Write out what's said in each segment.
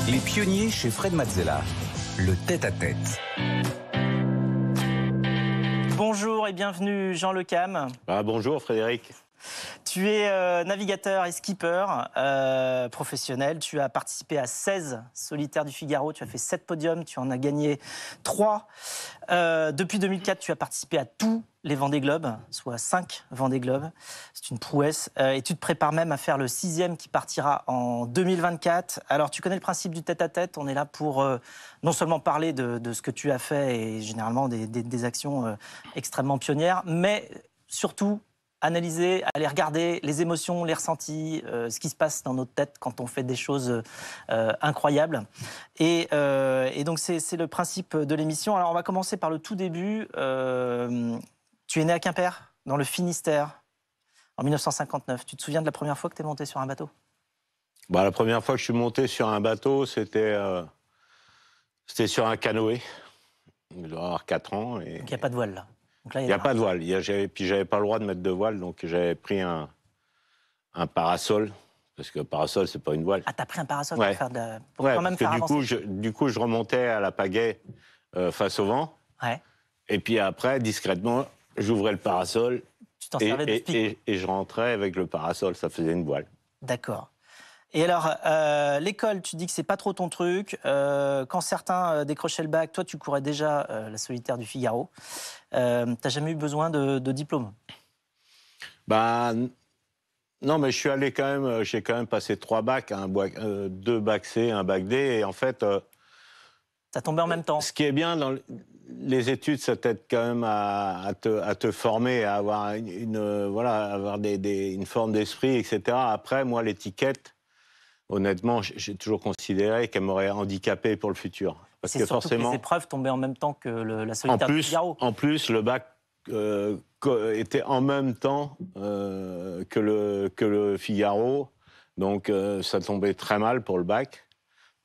Les pionniers chez Fred Mazzella. Le tête-à-tête. Bonjour et bienvenue Jean Le Cam. Bonjour Frédéric. Tu es navigateur et skipper professionnel. Tu as participé à 16 solitaires du Figaro. Tu as fait 7 podiums. Tu en as gagné 3. Depuis 2004, tu as participé à tous les Vendée Globe, soit 5 Vendée Globe. C'est une prouesse. Et tu te prépares même à faire le 6e qui partira en 2024. Alors, tu connais le principe du tête-à-tête. On est là pour non seulement parler de ce que tu as fait et généralement des actions extrêmement pionnières, mais surtout analyser, aller regarder les émotions, les ressentis, ce qui se passe dans notre tête quand on fait des choses incroyables. Et donc, c'est le principe de l'émission. Alors, on va commencer par le tout début. Tu es né à Quimper, dans le Finistère, en 1959. Tu te souviens de la première fois que tu es monté sur un bateau ? La première fois que je suis monté sur un bateau, c'était sur un canoë. Je dois avoir 4 ans. Et... Donc, il n'y a pas de voile, là. Il n'y a pas de voile. Puis, j'avais pas le droit de mettre de voile, donc j'avais pris un parasol. Parce que parasol, c'est pas une voile. Ah, t'as pris un parasol pour faire pour ouais, quand même parce faire que avancer. du coup, je remontais à la pagaie face au vent. Ouais. Et puis après, discrètement, j'ouvrais le parasol. Tu t'en servais de spic. Et je rentrais avec le parasol, ça faisait une voile. D'accord. Et alors, l'école, tu dis que c'est pas trop ton truc. Quand certains décrochaient le bac, toi, tu courais déjà la solitaire du Figaro. T'as jamais eu besoin de diplôme ? Non, mais je suis allé quand même. J'ai quand même passé 3 bacs, 2 bacs C, un bac D, et en fait. Ça tombait en même temps. Ce qui est bien dans les études, ça t'aide quand même à te former, à avoir avoir une forme d'esprit, etc. Après, moi, l'étiquette, honnêtement, j'ai toujours considéré qu'elle m'aurait handicapé pour le futur. Parce que forcément, que les épreuves tombaient en même temps que la solitaire du Figaro. En plus, le bac était en même temps que le Figaro, donc ça tombait très mal pour le bac.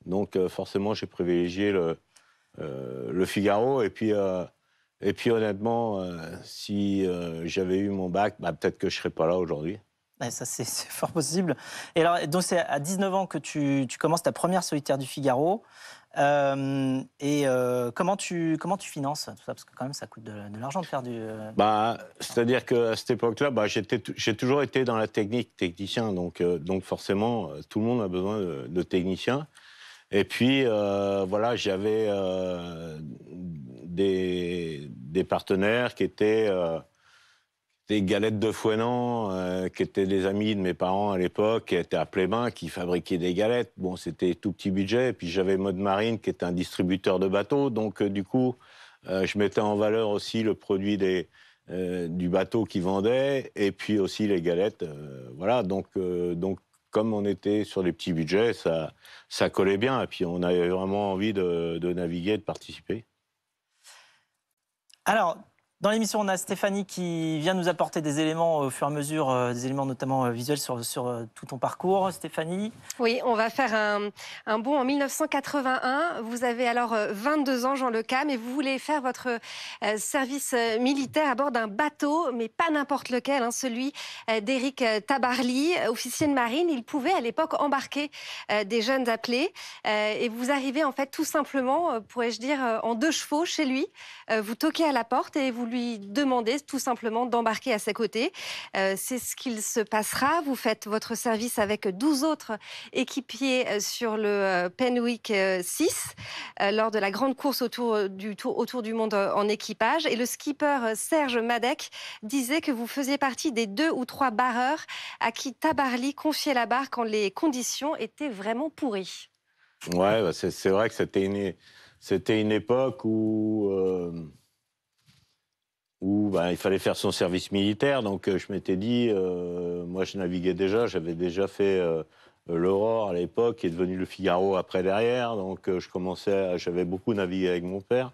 Donc forcément, j'ai privilégié le Figaro. Et puis honnêtement, si j'avais eu mon bac, peut-être que je ne serais pas là aujourd'hui. Ouais, ça, c'est fort possible. Et alors, donc c'est à 19 ans que tu commences ta première solitaire du Figaro. Comment tu finances tout ça ? Parce que quand même, ça coûte de l'argent de faire du... C'est-à-dire qu'à cette époque-là, j'ai toujours été dans la technicien. Donc forcément, tout le monde a besoin de techniciens. Et puis, j'avais des partenaires qui étaient des Galettes de Fouesnant, qui étaient des amis de mes parents à l'époque, qui étaient à Plémin, qui fabriquaient des galettes. Bon, c'était tout petit budget. Et puis, j'avais Mode Marine, qui était un distributeur de bateaux. Donc, du coup, je mettais en valeur aussi le produit du bateau qu'ils vendaient, et puis aussi les galettes. Donc, comme on était sur les petits budgets, ça collait bien. Et puis, on avait vraiment envie de naviguer, de participer. Alors, dans l'émission, on a Stéphanie qui vient nous apporter des éléments au fur et à mesure, des éléments notamment visuels sur tout ton parcours. Stéphanie ? Oui, on va faire un bond en 1981. Vous avez alors 22 ans, Jean Le Cam, et vous voulez faire votre service militaire à bord d'un bateau, mais pas n'importe lequel, celui d'Éric Tabarly, officier de marine. Il pouvait à l'époque embarquer des jeunes appelés. Et vous arrivez en fait tout simplement, pourrais-je dire, en 2 chevaux chez lui. Vous toquez à la porte et vous lui demandez tout simplement d'embarquer à ses côtés. C'est ce qu'il se passera. Vous faites votre service avec 12 autres équipiers sur le Penwick 6 lors de la grande course autour du monde en équipage. Et le skipper Serge Madec disait que vous faisiez partie des 2 ou 3 barreurs à qui Tabarly confiait la barre quand les conditions étaient vraiment pourries. Ouais, c'est vrai que c'était une époque où il fallait faire son service militaire. Donc je m'étais dit, moi je naviguais déjà, j'avais déjà fait l'Aurore à l'époque, qui est devenu le Figaro après derrière. Donc j'avais beaucoup navigué avec mon père.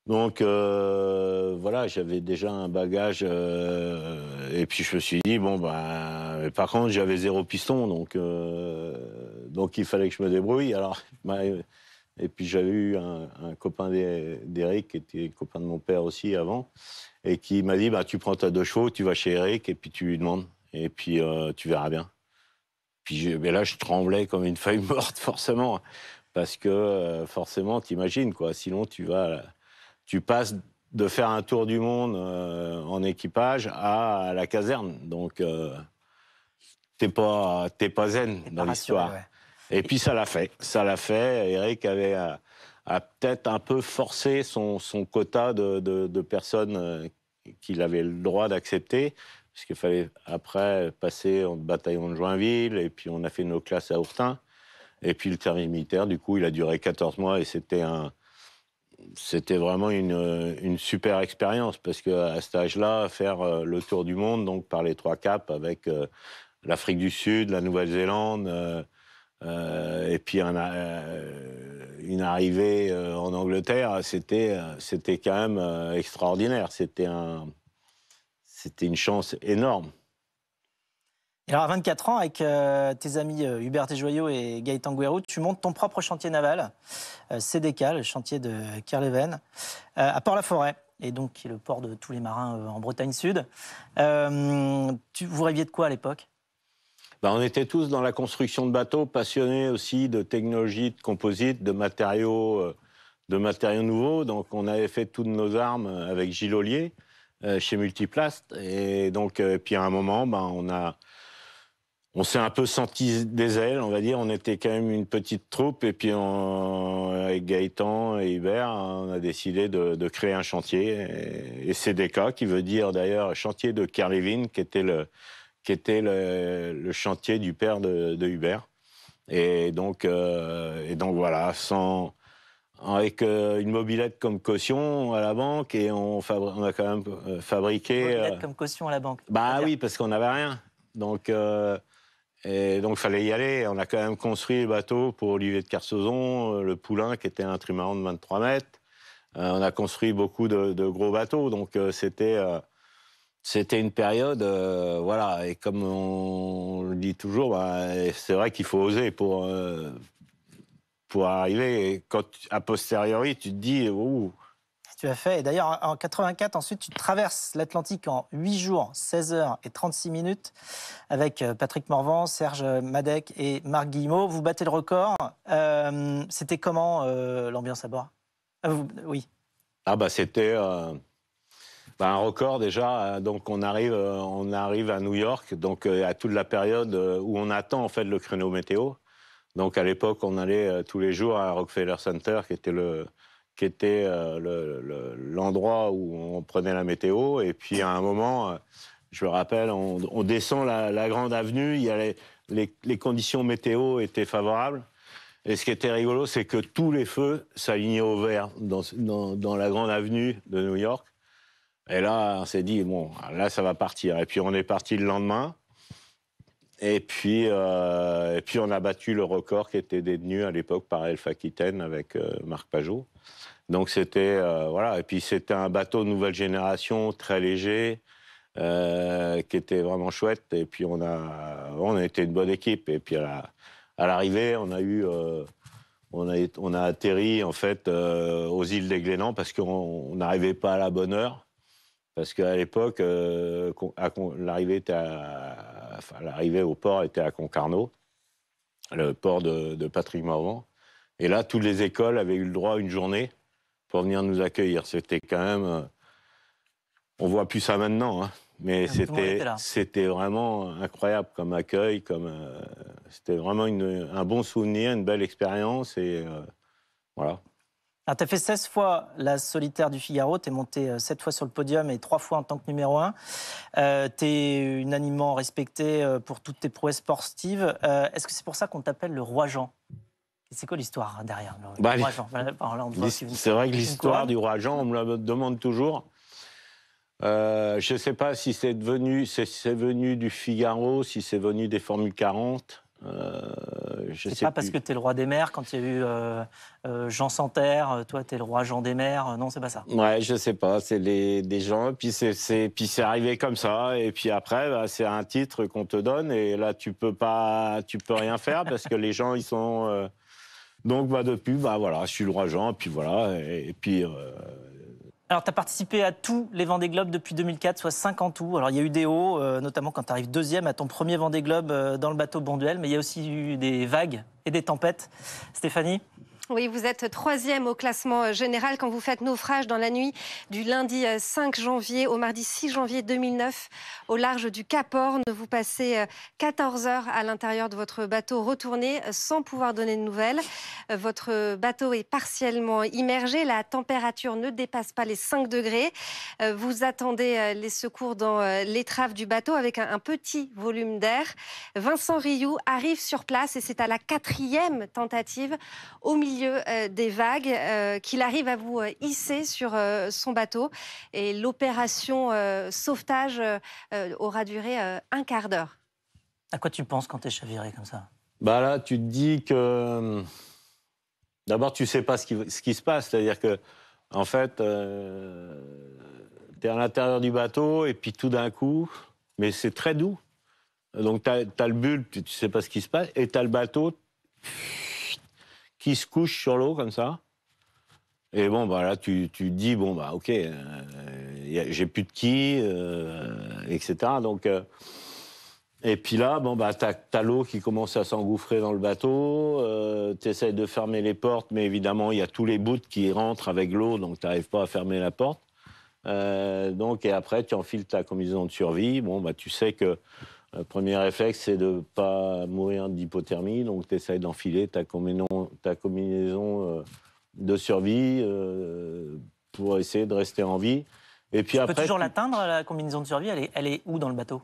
Donc j'avais déjà un bagage. Et puis je me suis dit, par contre j'avais 0 piston, donc il fallait que je me débrouille. Alors, et puis j'avais eu un copain d'Éric, qui était copain de mon père aussi avant, et qui m'a dit, tu prends ta 2 chevaux, tu vas chez Éric, et puis tu lui demandes, et puis tu verras bien. Puis mais là, je tremblais comme une feuille morte, forcément. Parce que, forcément, t'imagines, quoi. Sinon, tu passes de faire un tour du monde en équipage à la caserne. Donc, t'es pas zen dans l'histoire. Ouais. Et puis, ça l'a fait. Ça l'a fait. Eric a peut-être un peu forcé son quota de personnes qu'il avait le droit d'accepter. Parce qu'il fallait, après, passer en bataillon de Joinville. Et puis, on a fait nos classes à Ourtin. Et puis, le service militaire, du coup, il a duré 14 mois. Et c'était vraiment une super expérience. Parce qu'à cet âge-là, faire le tour du monde, donc par les 3 caps, avec l'Afrique du Sud, la Nouvelle-Zélande, et puis une arrivée en Angleterre, c'était quand même extraordinaire. C'était une chance énorme. Et alors, à 24 ans, avec tes amis Hubert Desjoyaux et Gaëtan Gouérou, tu montes ton propre chantier naval, CDK, le chantier de Kerleven, à Port-la-Forêt, et donc qui est le port de tous les marins en Bretagne Sud. Vous rêviez de quoi à l'époque ? On était tous dans la construction de bateaux, passionnés aussi de technologie, de composite, de matériaux nouveaux. Donc, on avait fait toutes nos armes avec Gilles Ollier, chez Multiplast. Et donc, puis à un moment, on s'est un peu senti des ailes, on va dire. On était quand même une petite troupe. Et puis, avec Gaëtan et Hubert, on a décidé de créer un chantier. Et CDK, qui veut dire d'ailleurs chantier de Kerlevin, qui était le chantier du père de Hubert. Et donc voilà, avec une mobilette comme caution à la banque, et on a quand même fabriqué... Mobilette comme caution à la banque. Oui, parce qu'on n'avait rien. Donc, il fallait y aller. On a quand même construit le bateau pour Olivier de Kersauzon, le Poulain, qui était un trimaran de 23 mètres. On a construit beaucoup de gros bateaux. Donc, c'était une période, voilà. Et comme on le dit toujours, c'est vrai qu'il faut oser pour arriver. Et quand, a posteriori, tu te dis... Ouh. Tu as fait, et d'ailleurs en 84, ensuite tu traverses l'Atlantique en 8 jours, 16 heures et 36 minutes avec Patrick Morvan, Serge Madec et Marc Guillemot. Vous battez le record. C'était comment l'ambiance à bord ? Oui. C'était un record déjà. Donc on arrive à New York, donc à toute la période où on attend en fait le créneau météo. Donc à l'époque, on allait tous les jours à Rockefeller Center, qui était l'endroit où on prenait la météo. Et puis à un moment, je me rappelle, on descend la grande avenue, les conditions météo étaient favorables. Et ce qui était rigolo, c'est que tous les feux s'alignaient au vert dans la grande avenue de New York. Et là, on s'est dit, bon, là, ça va partir. Et puis on est parti le lendemain. Et puis on a battu le record qui était détenu à l'époque par Elf Aquitaine avec Marc Pajot. Donc c'était voilà, et puis c'était un bateau de nouvelle génération, très léger, qui était vraiment chouette. Et puis on a été une bonne équipe. Et puis à l'arrivée, on a atterri en fait aux îles des Glénans, parce qu'on n'arrivait pas à la bonne heure. Parce qu'à l'époque, l'arrivée au port était à Concarneau, le port de Patrick Morvan. Et là, toutes les écoles avaient eu le droit à une journée pour venir nous accueillir. C'était quand même... on voit plus ça maintenant, hein, mais c'était vraiment incroyable comme accueil. C'était vraiment un bon souvenir, une belle expérience. Et voilà. Tu as fait 16 fois la solitaire du Figaro, tu es monté 7 fois sur le podium et 3 fois en tant que numéro 1. Tu es unanimement respecté pour toutes tes prouesses sportives. Est-ce que c'est pour ça qu'on t'appelle le roi Jean ? C'est quoi l'histoire derrière le roi Jean ? C'est vrai que l'histoire du roi Jean, on me la demande toujours. Je ne sais pas si c'est venu du Figaro, si c'est venu des Formules 40. C'est pas parce que tu es le roi des mers, quand il y a eu Jean Santerre, toi tu es le roi Jean des mers, non, c'est pas ça. Ouais, je sais pas, c'est des gens, puis c'est arrivé comme ça, et puis après, c'est un titre qu'on te donne, et là tu peux rien faire, parce que les gens ils sont... Donc depuis, voilà, je suis le roi Jean, et puis voilà, et puis... Alors, tu as participé à tous les Vendée Globe depuis 2004, soit 5 en tout. Alors, il y a eu des hauts, notamment quand tu arrives deuxième à ton premier Vendée Globe dans le bateau Bonduelle, mais il y a aussi eu des vagues et des tempêtes. Stéphanie ? Oui, vous êtes 3e au classement général quand vous faites naufrage dans la nuit du lundi 5 janvier au mardi 6 janvier 2009 au large du Cap Horn. Vous passez 14 heures à l'intérieur de votre bateau retourné sans pouvoir donner de nouvelles. Votre bateau est partiellement immergé. La température ne dépasse pas les 5 degrés. Vous attendez les secours dans l'étrave du bateau avec un petit volume d'air. Vincent Rioux arrive sur place et c'est à la 4e tentative au milieu des vagues qu'il arrive à vous hisser sur son bateau. Et l'opération sauvetage aura duré un quart d'heure. À quoi tu penses quand tu es chaviré comme ça ? Bah là, tu te dis que... D'abord, tu sais pas ce qui se passe. C'est-à-dire que, en fait, tu es à l'intérieur du bateau et puis tout d'un coup, mais c'est très doux. Donc, tu as le bulbe, tu sais pas ce qui se passe, et tu as le bateau qui se couche sur l'eau comme ça. Et bon, bah là, tu te dis, bon, bah ok, j'ai plus de quilles, etc. Donc, et puis là, bon, bah, t'as l'eau qui commence à s'engouffrer dans le bateau, tu essaies de fermer les portes, mais évidemment, il y a tous les bouts qui rentrent avec l'eau, donc tu n'arrives pas à fermer la porte. Donc, et après, tu enfiles ta combinaison de survie. Bon, bah, tu sais que le premier réflexe, c'est de ne pas mourir d'hypothermie, donc tu essaies d'enfiler ta combinaison de survie pour essayer de rester en vie. Et puis Tu après, peux toujours l'atteindre, la combinaison de survie ? Elle est où dans le bateau ?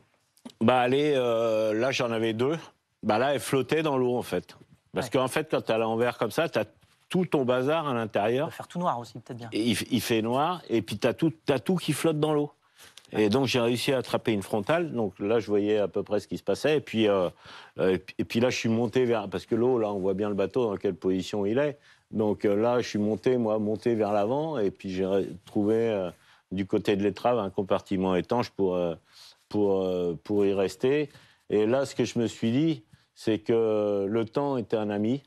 Bah, là, j'en avais 2. Bah, là, elle flottait dans l'eau, en fait. Parce qu'en fait, quand tu es à l'envers comme ça, tu as tout ton bazar à l'intérieur. Ça peut faire tout noir aussi, peut-être bien. Et il fait noir, et puis tu as tout qui flotte dans l'eau. Et donc, j'ai réussi à attraper une frontale. Donc là, je voyais à peu près ce qui se passait. Et puis là, je suis monté vers... Parce que l'eau, là, on voit bien le bateau dans quelle position il est. Donc là, je suis monté vers l'avant. Et puis, j'ai trouvé du côté de l'étrave un compartiment étanche pour y rester. Et là, ce que je me suis dit, c'est que le temps était un ami.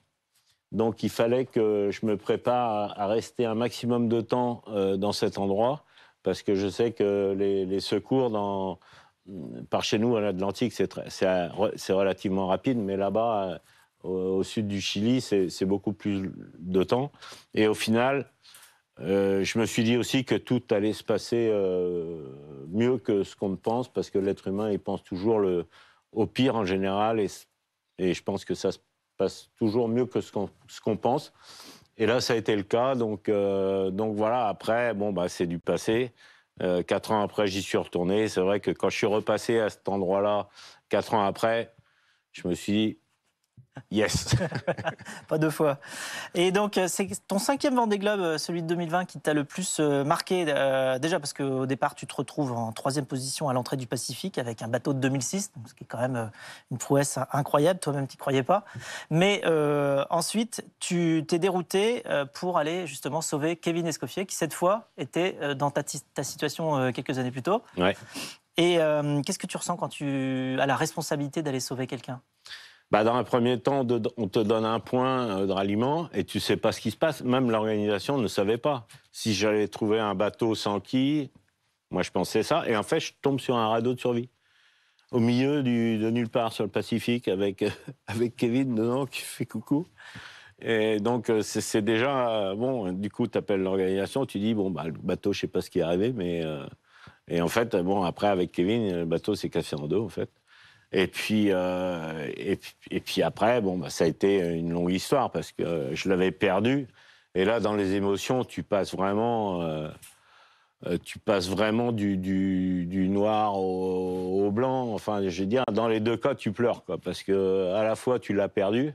Donc, il fallait que je me prépare à rester un maximum de temps dans cet endroit. Parce que je sais que les secours par chez nous, en Atlantique, c'est relativement rapide, mais là-bas, au sud du Chili, c'est beaucoup plus de temps. Et au final, je me suis dit aussi que tout allait se passer mieux que ce qu'on ne pense, parce que l'être humain, il pense toujours au pire en général, et je pense que ça se passe toujours mieux que ce qu'on pense. Et là, ça a été le cas. Donc voilà, après, bon, bah, c'est du passé. 4 ans après, j'y suis retourné. C'est vrai que quand je suis repassé à cet endroit-là, 4 ans après, je me suis dit, yes. Pas 2 fois. Et donc, c'est ton 5e Vendée Globe, celui de 2020, qui t'a le plus marqué. Déjà parce qu'au départ, tu te retrouves en 3e position à l'entrée du Pacifique avec un bateau de 2006, donc ce qui est quand même une prouesse incroyable. Toi-même, tu n'y croyais pas. Mais ensuite, tu t'es dérouté pour aller justement sauver Kevin Escoffier, qui cette fois était dans ta situation quelques années plus tôt. Ouais. Et qu'est-ce que tu ressens quand tu as la responsabilité d'aller sauver quelqu'un ? Bah, dans un premier temps, on te donne un point de ralliement et tu ne sais pas ce qui se passe. Même l'organisation ne savait pas. Si j'allais trouver un bateau sans quilles, moi je pensais ça. Et en fait, je tombe sur un radeau de survie. Au milieu de nulle part sur le Pacifique avec Kevin dedans qui fait coucou. Et donc, c'est déjà... bon, du coup, tu appelles l'organisation, tu dis, bon, bah, le bateau, je ne sais pas ce qui est arrivé, mais... et en fait, bon, après, avec Kevin, le bateau s'est cassé en deux, en fait. Et puis après, bon, bah, ça a été une longue histoire parce que je l'avais perdu. Et là, dans les émotions, tu passes vraiment du noir au blanc. Enfin, je veux dire, dans les 2 cas, tu pleures, quoi, parce que à la fois tu l'as perdu.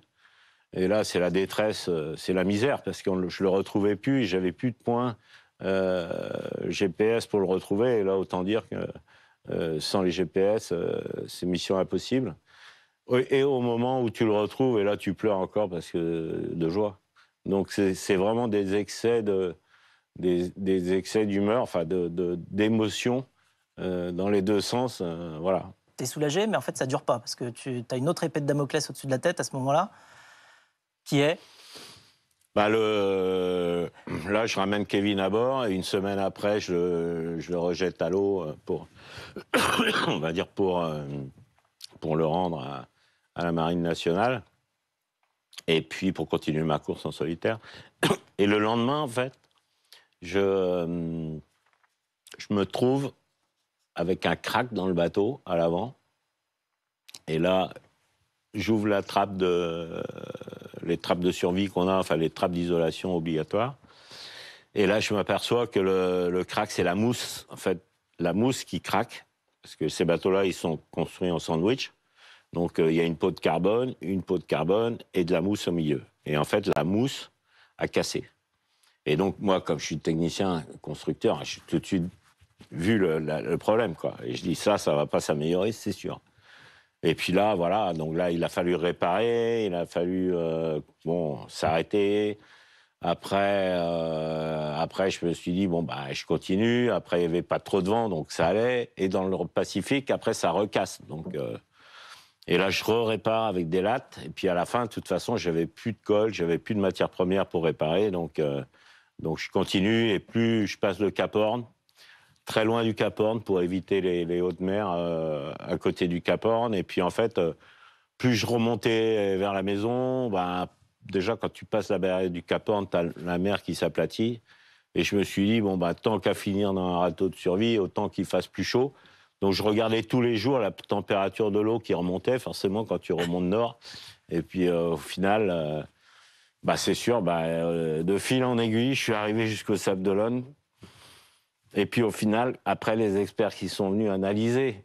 Et là, c'est la détresse, c'est la misère, parce que je le retrouvais plus, et j'avais plus de points GPS pour le retrouver. Et là, autant dire que sans les GPS, c'est mission impossible. Et au moment où tu le retrouves, et là, tu pleures encore parce que de joie. Donc, c'est vraiment des excès d'humeur, enfin, d'émotion dans les 2 sens. Voilà. Tu es soulagé, mais en fait, ça ne dure pas, parce que tu as une autre épée de Damoclès au-dessus de la tête à ce moment-là, qui est... Bah là, je ramène Kevin à bord et une semaine après, je le rejette à l'eau pour, on va dire pour le rendre à la Marine nationale. Et puis pour continuer ma course en solitaire. Et le lendemain, en fait, je me trouve avec un crack dans le bateau à l'avant. Et là, j'ouvre les trappes de survie qu'on a, enfin les trappes d'isolation obligatoires. Et là, je m'aperçois que le crack, c'est la mousse. En fait, la mousse qui craque, parce que ces bateaux-là, ils sont construits en sandwich. Donc, il y a une peau de carbone et de la mousse au milieu. Et en fait, la mousse a cassé. Et donc, moi, comme je suis technicien, constructeur, j'ai tout de suite vu le problème, quoi. Et je dis, ça va pas s'améliorer, c'est sûr. Et puis là, voilà, donc là, il a fallu réparer, il a fallu, s'arrêter. Après, je me suis dit, je continue. Après, il n'y avait pas trop de vent, donc ça allait. Et dans le Pacifique, après, ça recasse. Donc... Et là, je répare avec des lattes. Et puis à la fin, de toute façon, j'avais plus de colle, j'avais plus de matière première pour réparer. Donc je continue. Et plus je passe le Cap Horn, très loin du Cap Horn pour éviter les hautes mers à côté du Cap Horn. Et puis en fait, plus je remontais vers la maison, déjà quand tu passes la barrière du Cap Horn, tu as la mer qui s'aplatit. Et je me suis dit, tant qu'à finir dans un râteau de survie, autant qu'il fasse plus chaud. Donc je regardais tous les jours la température de l'eau qui remontait, forcément quand tu remontes nord. Et puis au final, c'est sûr, de fil en aiguille, je suis arrivé jusqu'au Sable d'Olonne. Et puis au final, après les experts qui sont venus analyser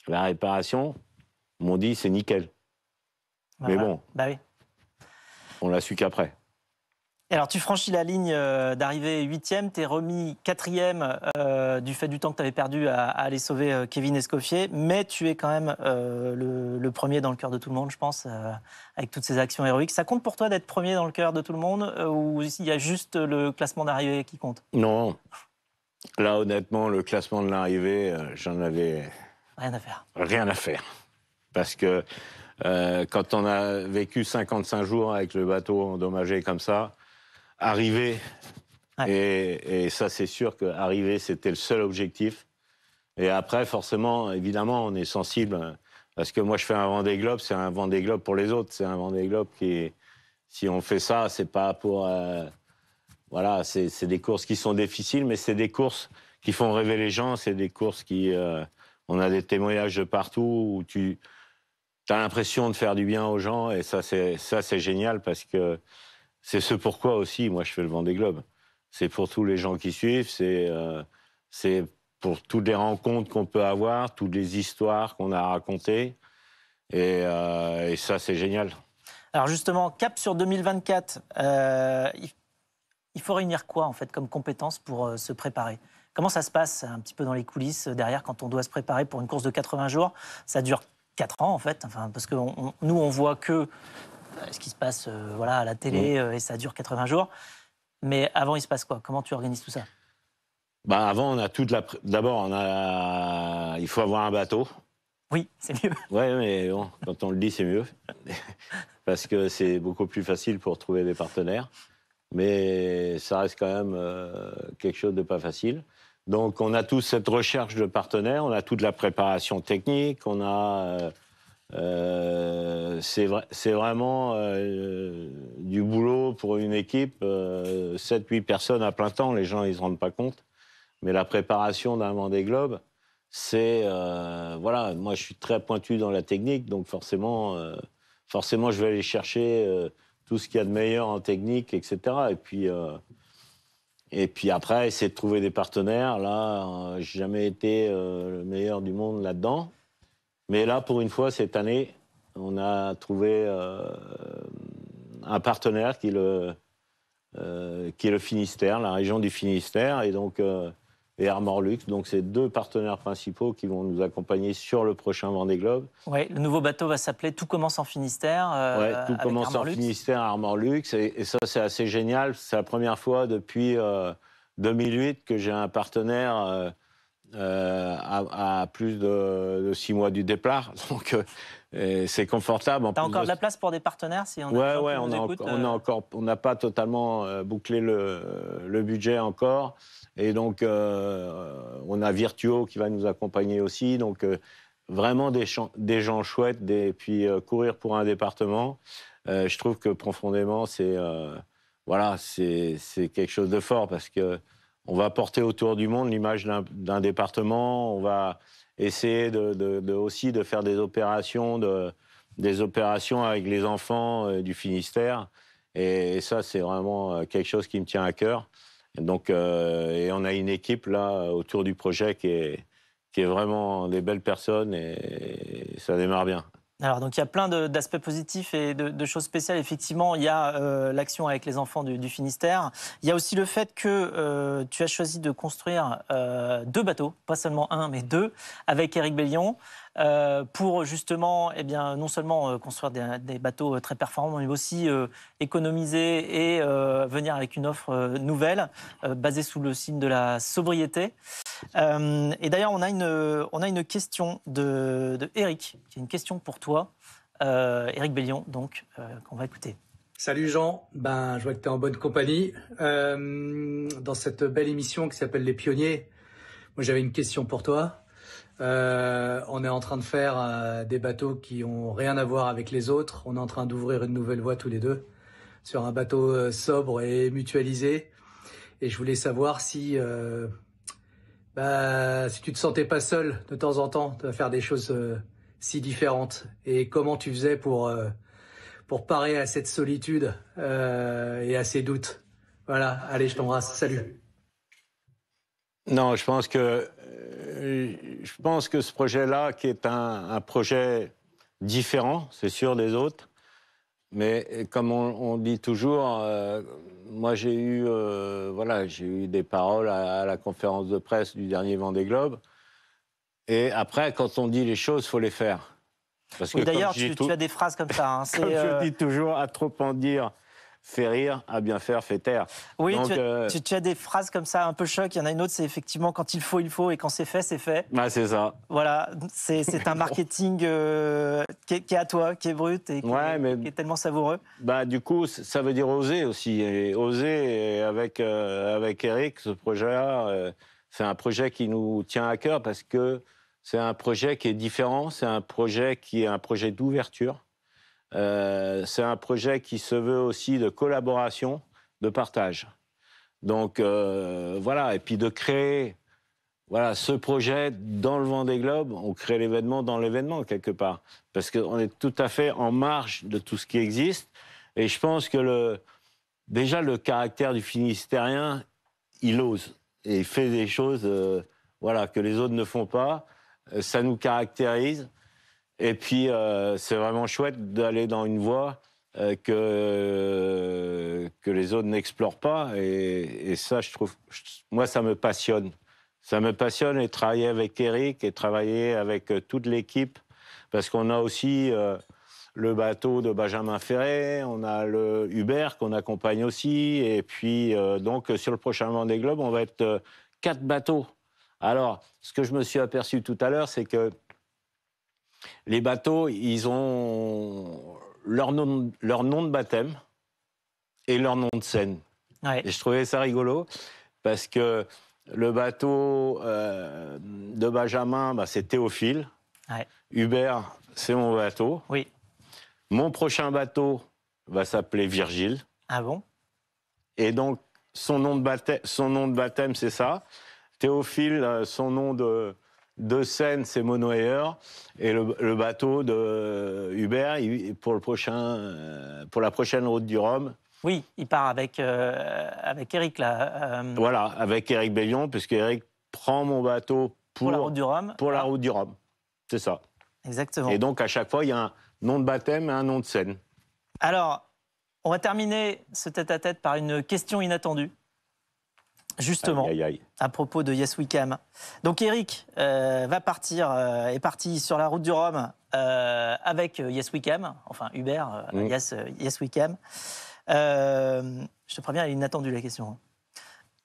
la réparation, m'ont dit c'est nickel. Mais bon, oui. On l'a su qu'après. Et alors, tu franchis la ligne d'arrivée 8e, tu es remis 4e du fait du temps que tu avais perdu à aller sauver Kevin Escoffier, mais tu es quand même le premier dans le cœur de tout le monde, je pense, avec toutes ces actions héroïques. Ça compte pour toi d'être premier dans le cœur de tout le monde ou il y a juste le classement d'arrivée qui compte? Non. Là, honnêtement, le classement de l'arrivée, j'en avais... Rien à faire. Rien à faire. Parce que quand on a vécu 55 jours avec le bateau endommagé comme ça, arriver, et ça c'est sûr qu'arriver c'était le seul objectif. Et après forcément, évidemment, on est sensible, parce que moi je fais un Vendée Globe, c'est un Vendée Globe pour les autres, c'est un Vendée Globe qui, si on fait ça, c'est pas pour... voilà, c'est des courses qui sont difficiles, mais c'est des courses qui font rêver les gens, c'est des courses qui... on a des témoignages de partout où tu as l'impression de faire du bien aux gens, et ça c'est génial, parce que c'est ce pourquoi aussi, moi, je fais le Vendée Globe. C'est pour tous les gens qui suivent, c'est pour toutes les rencontres qu'on peut avoir, toutes les histoires qu'on a racontées. Et ça, c'est génial. Alors justement, cap sur 2024, il faut réunir quoi, en fait, comme compétences pour se préparer? Comment ça se passe un petit peu dans les coulisses derrière quand on doit se préparer pour une course de 80 jours? Ça dure 4 ans, en fait, parce que nous, on voit que ce qui se passe à la télé et ça dure 80 jours. Mais avant, il se passe quoi? Comment tu organises tout ça? Avant, on a toute la... D'abord, il faut avoir un bateau. Oui, c'est mieux. Oui, mais bon, quand on le dit, c'est mieux. Parce que c'est beaucoup plus facile pour trouver des partenaires. Mais ça reste quand même quelque chose de pas facile. Donc, on a tous cette recherche de partenaires, on a toute la préparation technique, on a... c'est vraiment du boulot pour une équipe, 7-8 personnes à plein temps, les gens ils se rendent pas compte. Mais la préparation d'un Vendée Globe, c'est... moi je suis très pointu dans la technique, donc forcément je vais aller chercher tout ce qu'il y a de meilleur en technique, etc. Et puis après, essayer de trouver des partenaires. Là, j'ai jamais été le meilleur du monde là-dedans. Mais là, pour une fois, cette année, on a trouvé un partenaire qui est le Finistère, la région du Finistère, et Armor Luxe. Donc, c'est 2 partenaires principaux qui vont nous accompagner sur le prochain Vendée Globe. Oui, le nouveau bateau va s'appeler Tout commence en Finistère. Tout commence en Finistère, Armor Luxe. Et ça, c'est assez génial. C'est la première fois depuis 2008 que j'ai un partenaire à plus de 6 mois du départ. Donc, c'est confortable. Tu as encore de la place pour des partenaires si on ouais, on n'a pas totalement bouclé le budget encore. Et donc, on a Virtuo qui va nous accompagner aussi. Donc, vraiment des gens chouettes. Puis, courir pour un département, je trouve que profondément, c'est quelque chose de fort parce que on va porter autour du monde l'image d'un département. On va essayer aussi de faire des opérations avec les enfants du Finistère. Et ça, c'est vraiment quelque chose qui me tient à cœur. Donc, et on a une équipe là autour du projet qui est vraiment des belles personnes et ça démarre bien. Alors, donc, il y a plein d'aspects positifs et de choses spéciales. Effectivement, il y a l'action avec les enfants du Finistère. Il y a aussi le fait que tu as choisi de construire 2 bateaux, pas seulement un, mais 2, avec Éric Bellion, pour justement, non seulement construire des bateaux très performants, mais aussi économiser et venir avec une offre nouvelle, basée sous le signe de la sobriété. Et d'ailleurs, on a une question de Éric, qui est une question pour toi, Éric Bellion, donc, qu'on va écouter. Salut Jean, je vois que tu es en bonne compagnie. Dans cette belle émission qui s'appelle Les Pionniers, moi j'avais une question pour toi. On est en train de faire des bateaux qui n'ont rien à voir avec les autres. On est en train d'ouvrir une nouvelle voie tous les deux sur un bateau sobre et mutualisé. Et je voulais savoir si tu te sentais pas seul de temps en temps de faire des choses si différentes et comment tu faisais pour parer à cette solitude et à ces doutes. Voilà, allez, je t'embrasse. Salut. Non, je pense que ce projet-là, qui est un projet différent, c'est sûr, des autres, mais comme on dit toujours, moi j'ai eu des paroles à la conférence de presse du dernier Vendée Globe, et après, quand on dit les choses, il faut les faire. Parce que d'ailleurs, tu as des phrases comme ça. Hein, comme je dis toujours, à trop en dire fait rire, à bien faire fait taire. Oui, donc, tu as des phrases comme ça un peu choc. Il y en a une autre, c'est effectivement quand il faut, et quand c'est fait, c'est fait. C'est ça. Voilà, c'est un marketing qui est à toi, qui est brut et qui est tellement savoureux. Du coup, ça veut dire oser aussi. Et oser, et avec Éric, ce projet-là, c'est un projet qui nous tient à cœur parce que c'est un projet qui est différent, c'est un projet qui est un projet d'ouverture. C'est un projet qui se veut aussi de collaboration, de partage. Donc, et puis de créer ce projet dans le Vendée Globe, on crée l'événement dans l'événement, quelque part. Parce qu'on est tout à fait en marge de tout ce qui existe. Et je pense que déjà, le caractère du Finistérien, il ose. Et il fait des choses que les autres ne font pas. Ça nous caractérise. Et puis, c'est vraiment chouette d'aller dans une voie que les autres n'explorent pas. Et ça, je trouve, moi, ça me passionne. Ça me passionne et travailler avec Éric et travailler avec toute l'équipe. Parce qu'on a aussi le bateau de Benjamin Ferré, on a le Hubert qu'on accompagne aussi. Et puis, donc, sur le prochain Vendée Globe, on va être 4 bateaux. Alors, ce que je me suis aperçu tout à l'heure, c'est que les bateaux, ils ont leur nom de baptême et leur nom de scène. Ouais. Et je trouvais ça rigolo parce que le bateau de Benjamin, c'est Théophile. Ouais. Hubert, c'est mon bateau. Oui. Mon prochain bateau va s'appeler Virgile. Ah bon? Et donc, son nom de baptême, c'est ça. Théophile, son nom de scène, c'est Monoyer, et le bateau de Hubert, pour la prochaine route du Rhum. Oui, il part avec Éric, là. Voilà, avec Éric Bellion, puisque Éric prend mon bateau pour la route du Rhum. Pour la route du Rhum, c'est ça. Exactement. Et donc, à chaque fois, il y a un nom de baptême et un nom de scène. Alors, on va terminer ce tête-à-tête par une question inattendue. Justement, à propos de Yes We Cam. Donc Éric est parti sur la route du Rhum avec Yes We Cam, enfin Hubert, Yes We Cam. Je te préviens, elle est inattendue la question.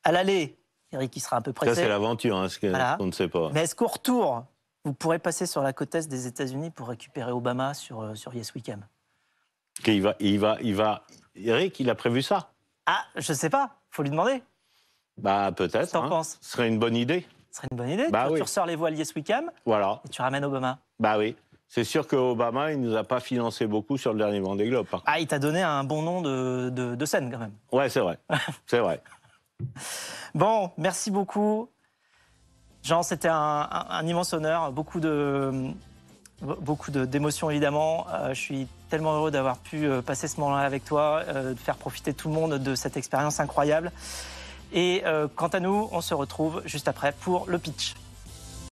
À l'aller, Eric, il sera un peu Ça, pressé. c'est l'aventure, hein, ce qu'on Voilà. ne sait pas. Mais est-ce qu'au retour, vous pourrez passer sur la côte est des États-Unis pour récupérer Obama sur Yes Weekend? Eric, il a prévu ça? Ah, je sais pas. Faut lui demander. Bah, peut-être. Qu'est-ce que t'en penses? Ce serait une bonne idée. Ce serait une bonne idée. Bah tu oui. ressors les voiles Yes Weekend Voilà. et tu ramènes Obama. Bah oui. C'est sûr qu'Obama, il ne nous a pas financé beaucoup sur le dernier Vendée Globe, par contre. Ah, il t'a donné un bon nom de scène, quand même. Ouais, c'est vrai. C'est vrai. Bon, merci beaucoup. Jean, c'était un immense honneur. Beaucoup d'émotions, évidemment. Je suis tellement heureux d'avoir pu passer ce moment-là avec toi, de faire profiter tout le monde de cette expérience incroyable. Et quant à nous, on se retrouve juste après pour le pitch.